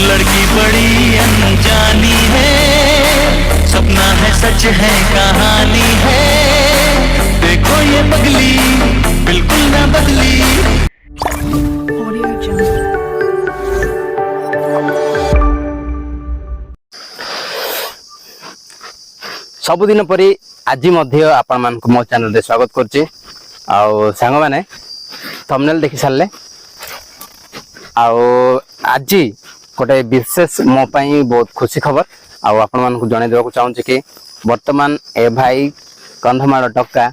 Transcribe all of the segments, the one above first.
लड़की बड़ी अनजानी है, सपना है सच है कहानी है, देखो ये पगली बिल्कुल ना बदली। सबुदिन परी आज आपण मान मो चैनल रे स्वागत करछि। आउ सांग माने थंबनेल देखि सारले आज गोटे विशेष मो पाई बहुत खुशी खबर आपण मान को जणे देबा को चाहूँ कि वर्तमान ए भाई कंधमाल टक्का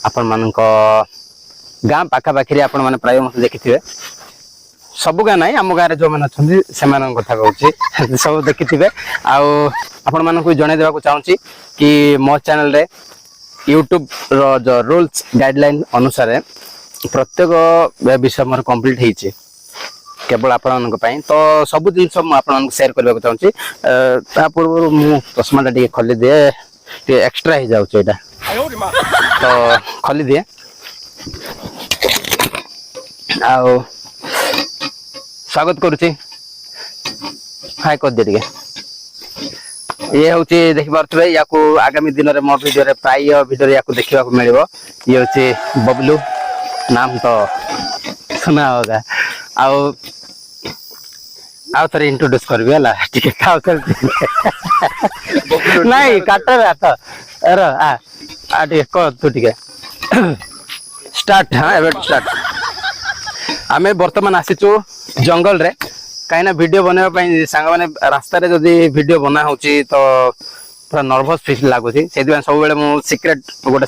आपण मान गाँ पाखा पाखी आपण माने प्राय मत देखिथिबे। सब गाँ ना आम गाँव जो मैंने अच्छा से कथा कहूँ सब देखिथे। आपण मान जन देवा चाहूँ कि मो चैनल रे यूट्यूब रो जो रूल्स गाइडलाइन अनुसार प्रत्येक विषय मोर कंप्लीट होइछि केवल आपण तो सब जिनस आपण शेयर करबा चाहूँ। ता पूर्व मु चश्मा टी खोली दिए टे एक्स्ट्रा हो जाउछ एटा तो खोली दिए। आउ स्वागत करुच्ची हाय कर दे ये हूँ देखि पारे या आगामी दिन में मो भिडियो प्राय भिडियो या देखा मिले। ये हूँ बबलू नाम तो सुना होगा। आउ थे इंट्रोड्यूस करी है नहीं काटर हाथ रे कह तू टे स्टार्ट। हाँ एवं स्टार्ट आमे वर्तमान आसीचु जंगल रे कहीं वीडियो बनवाई सांग मैंने रास्ता रे जदि वीडियो बना होची तो थोड़ा नर्वस फील लगुच से सब बेले मु सीक्रेट गोटे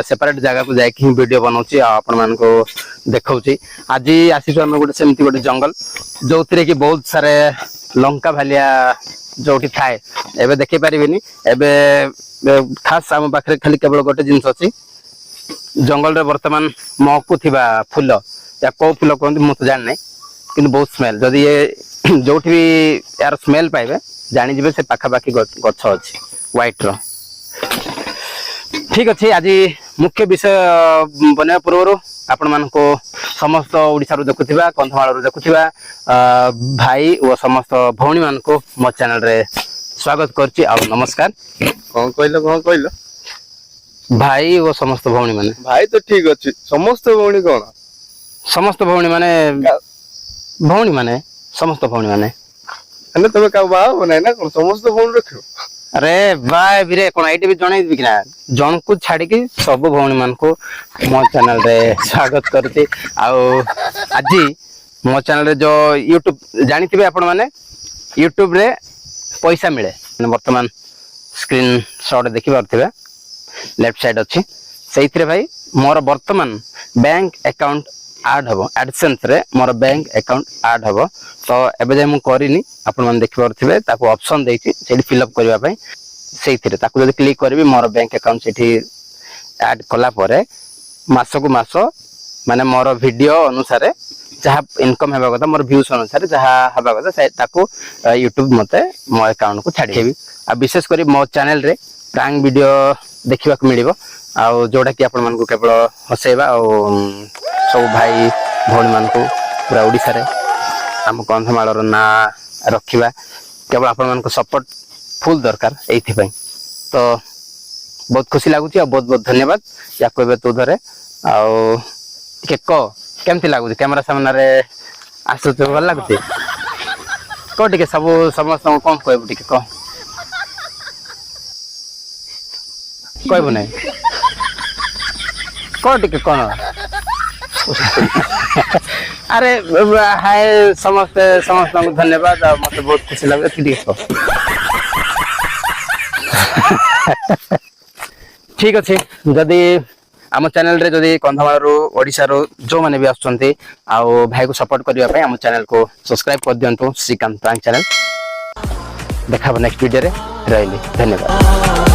सेपरेट जगह को जाकि वीडियो बनाऊँ आपण मान को देखौची। आज आसीचु आमे गोटे सेमती गोटे जंगल जो कि बहुत सारे लंका भालिया जो थाए एबे देखि पारिबेनी। एबे खास आम पाखरे खाली केवल गोटे जिनस अछि जंगल रे वर्तमान महकु थिबा फूल या कौ फूल कहते मुझे जान नहीं कि बहुत स्मेल जदि ये जो भी यार स्मेल पाइबे जानी से पाखापाखी गछ अच्छी व्हाइट रो। ठीक अच्छे आज मुख्य विषय बनवा पूर्व आपण मान को समस्त ओडिसा रो देखुथिबा कंधमाल रो देखुथिबा भाई और समस्त भौणी मान को मो चैनल रे स्वागत करछि। आ नमस्कार कौन कहलो भाई और समस्त भौणी माने भाई तो ठीक अच्छी समस्त भौणी कौन समस्त भौणी माने समस्त भौणी माने तुम क्या बाबा ना ना कौन समस्त भौणी रखो। अरे भाई बिरे कौन आईटी भी जणै कि ना जन को छाड़ी की सब भौणी मान को मो चैनल रे स्वागत करती। आज मो चैनल रे जो यूट्यूब जानिथिबे आपण माने यूट्यूब रे पैसा मिले वर्तमान स्क्रीन शॉट देखि पारथिबे लेफ्ट साइड अच्छी से भाई मोर वर्तमान बैंक अकाउंट ऐड हम एडसेंस रे मोर बैंक अकाउंट ऐड हम तो एबे जे मु करिनी आपण मन देखि पारथिबे ताको ऑप्शन देछि सेठी फिल अप करबा पई सेथिरे ताको जदि क्लिक करबी मोर बैंक अकाउंट सेठी ऐड कला परे मास को मास माने मोर वीडियो अनुसार जहाँ इनकम हेबा कथा मोर व्यूज अनुसार जहाँ हेबा कथा ताको यूट्यूब मते मो अकाउंट को छाडी देबी। आ विशेष करी मो चैनल रे प्रैंक वीडियो देखा मिल जोटा कि आपण मानक केवल हसैबा सब भाई भौणी मान को पूरा ओडिशा रे आम कंधमाल ना रखा केवल आपण मान सपोर्ट फुल दरकार एथि तो बहुत खुशी लगुच। बहुत बहुत धन्यवाद या कहबे तू धरे आके केमती लगुच कैमरा सामने रे आसु भल लगुच कह टे सब समस्त कौन कहबू टे कह कहबू ना कह टे कौन अरे हाय समस्त समस्त धन्यवाद मत बहुत खुशी लगे ठीक अच्छे। जदि आम चैनल रे जदि कंधमाल ओडिशा रो जो माने भी आछंती आ भाई को सपोर्ट करबा पई आम चैनल को सब्सक्राइब कर दियंतु श्रीकांत प्रांक चैनल। देखा नेक्स्ट वीडियो रे रहिली धन्यवाद।